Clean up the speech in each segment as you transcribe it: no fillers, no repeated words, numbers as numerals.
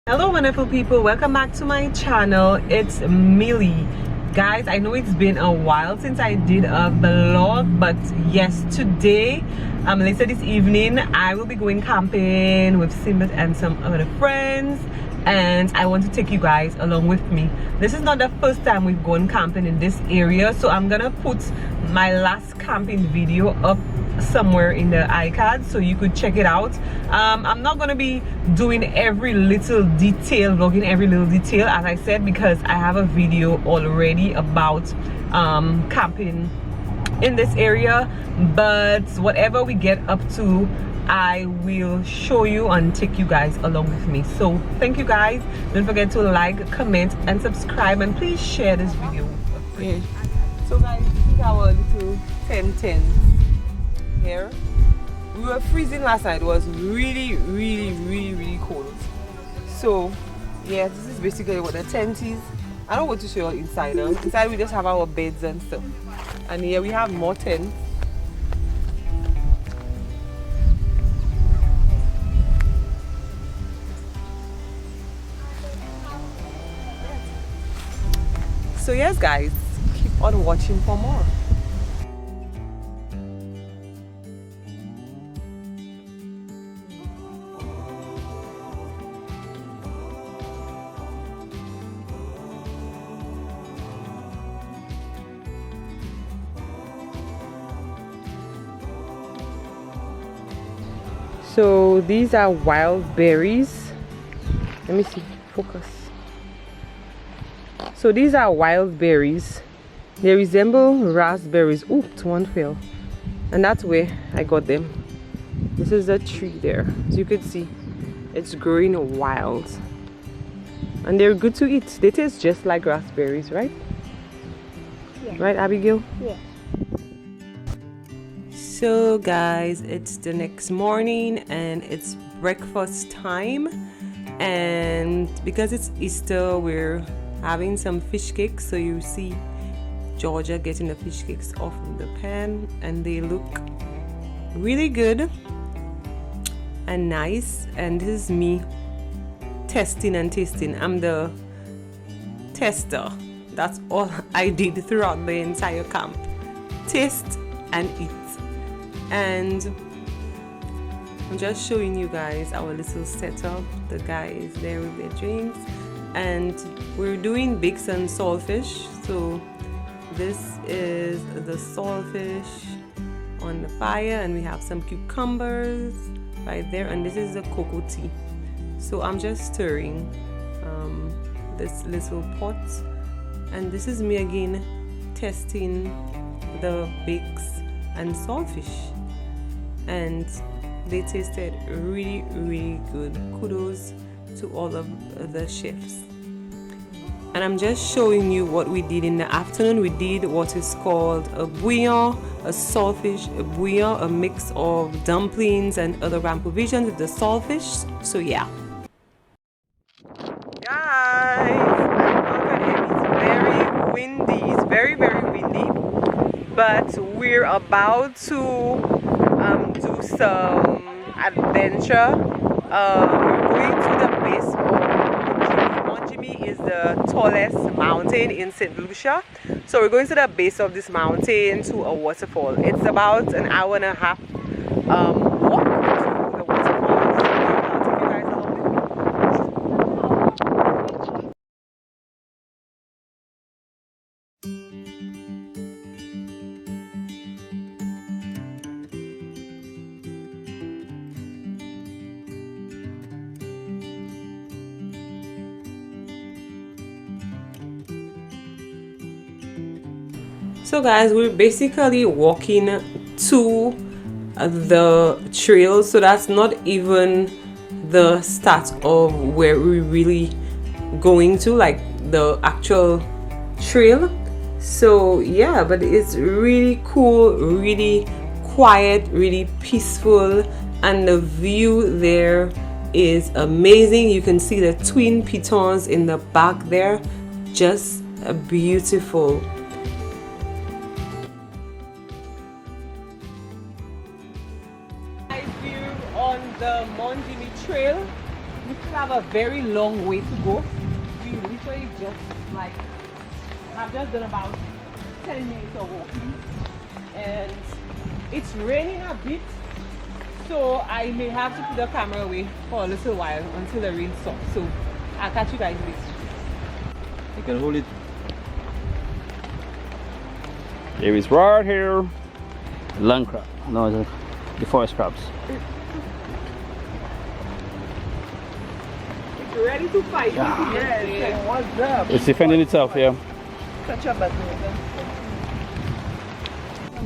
Hello wonderful people, welcome back to my channel. It's Mili. Guys, I know it's been a while since I did a vlog, but yes, today later this evening I will be going camping with Simba and some other friends, and I want to take you guys along with me. This is not the first time we've gone camping in this area, so I'm gonna put my last camping video up somewhere in the iCard so you could check it out. I'm not gonna be doing every little detail, vlogging every little detail, as I said, because I have a video already about camping in this area. But whatever we get up to, I will show you and take you guys along with me. So thank you guys. Don't forget to like, comment and subscribe, and please share this video. Okay. So guys, this is our little tent here. We were freezing last night. It was really cold. So yeah, this is basically what the tent is. I don't want to show you inside now. Inside we just have our beds and stuff, and here we have more tents. So yes guys, keep on watching for more. So these are wild berries. Let me see, focus. So these are wild berries. They resemble raspberries. Oops, one fell. And that's where I got them. This is a tree there. As you can see, it's growing wild. And they're good to eat. They taste just like raspberries, right? Yeah. Right, Abigail? Yeah. So guys, it's the next morning and it's breakfast time, and because it's Easter, we're having some fish cakes. So you see Georgia getting the fish cakes off of the pan, and they look really good and nice. And this is me testing and tasting. I'm the tester. That's all I did throughout the entire camp. Taste and eat. And I'm just showing you guys our little setup. The guys there with their drinks, and we're doing bakes and saltfish. So this is the saltfish on the fire, and we have some cucumbers right there, and this is the cocoa tea. So I'm just stirring this little pot, and this is me again testing the bakes and saltfish, and they tasted really good. Kudos to all of the chefs. And I'm just showing you what we did in the afternoon. We did what is called a bouillon, a saltfish bouillon, a mix of dumplings and other ram provisions with the saltfish. So yeah. Guys, it's very windy. It's very windy. But we're about to do some adventure. We're going to the base of Mt Gimie. Mt Gimie is the tallest mountain in St. Lucia. So we're going to the base of this mountain to a waterfall. It's about an hour and a half walk to the waterfall. So I'll take you guys along with me. So guys, we're basically walking to the trail, so that's not even the start of where we're really going to, like the actual trail. So yeah, but it's really cool, really quiet, really peaceful, and the view there is amazing. You can see the twin pitons in the back there, just beautiful. On the Mt Gimie trail, we still have have a very long way to go. We literally just like have just done about 10 minutes of walking, and it's raining a bit, so I may have to put the camera away for a little while until the rain stops. So I'll catch you guys later. You can hold it. There is right here. Land crab. No, the forest crabs. It's ready to fight. Yes. What's up? It's defending itself, yeah. Catch up at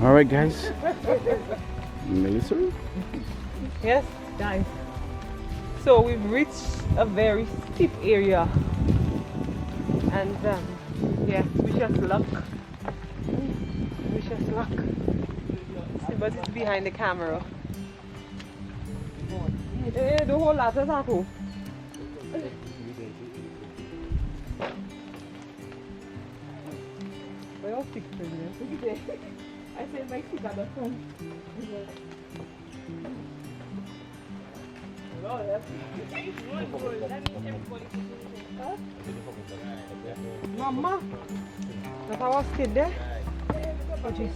Alright, guys. Melissa? Yes, guys. So we've reached a very steep area. And yes, wish us luck. Wish us luck. But it's behind the camera. The whole lot is at home. Where your stick, President? I said my stick at the front. Mama, that I was kid there. Oh, jeez.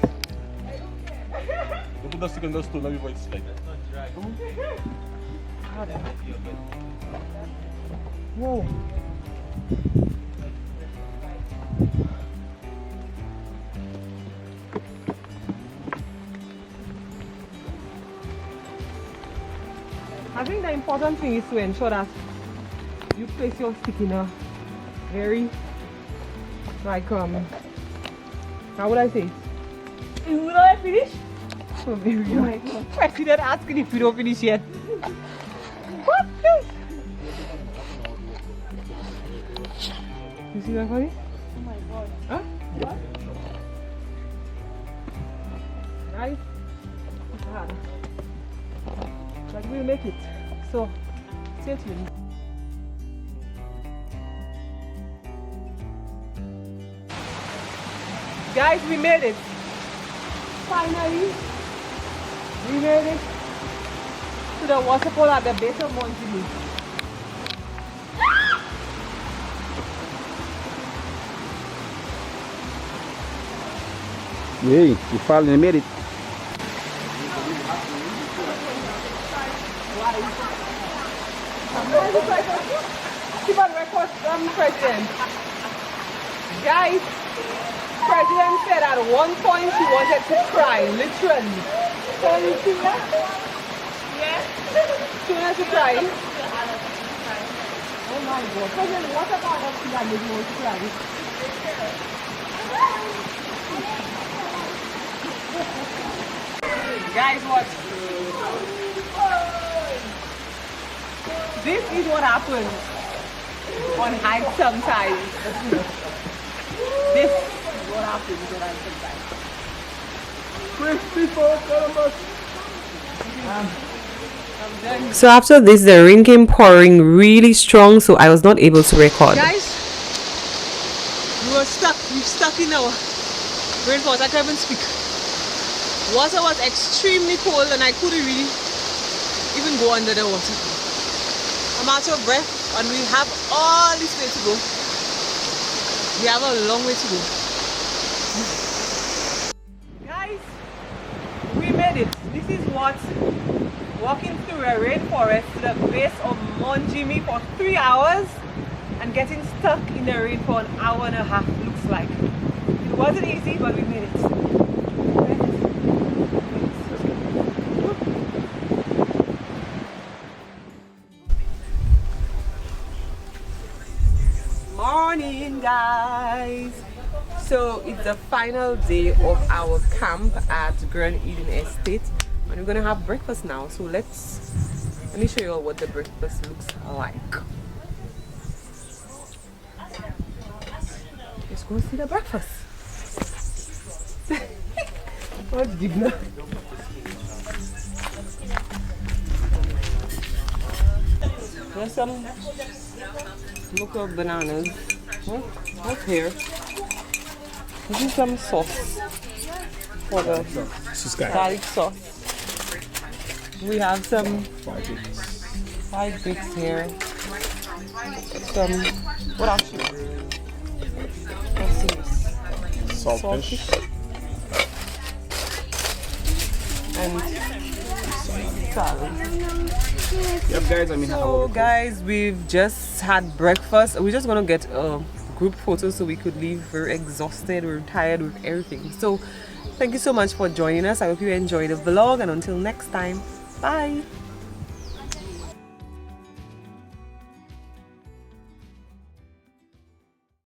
You put the stick on the stool before it's like. Whoa. I think the important thing is to ensure that you place your stick in a very, like, how would I say it? Would I finish? Oh my God. President asking if we don't finish yet. What? You see that funny? Oh my God. Huh? What? Nice. It's hard. But we'll make it. So, stay tuned. Guys, we made it. Finally, we made it to the waterfall at the base of Mt Gimie. Yay, you finally made it. Keep on record, President. Guys, President said at one point she wanted to cry, literally. Can you see that? Yes. She wanted to cry. Oh my God. President, what about us that made you want to cry? Guys, watch. This is what happens on hikes sometimes. This is what happens on hikes sometimes. So after this, the rain came pouring really strong, so I was not able to record. Guys, we were stuck. We're stuck in our rainforest. I can't even speak. Water was extremely cold, and I couldn't really even go under the water. I'm out of breath, and we have all this way to go. We have a long way to go. Guys, we made it. This is what walking through a rainforest to the base of Mt Gimie for 3 hours and getting stuck in the rain for an hour and a half looks like. It wasn't easy, but we made it. Morning, guys. So it's the final day of our camp at Grand Eden Estate, and we're gonna have breakfast now. So let me show you all what the breakfast looks like. Let's go see the breakfast. What's Digna? There's some local bananas. What's here? This is some sauce for the garlic sauce. We have some fried grits here. some, what else? Let's see this. Saltfish. And salad. Yep, guys, I mean, So guys, we've just had breakfast. We're just gonna get a group photo so we could leave. We're exhausted, we're tired with everything. So thank you so much for joining us. I hope you enjoyed the vlog, and until next time, bye.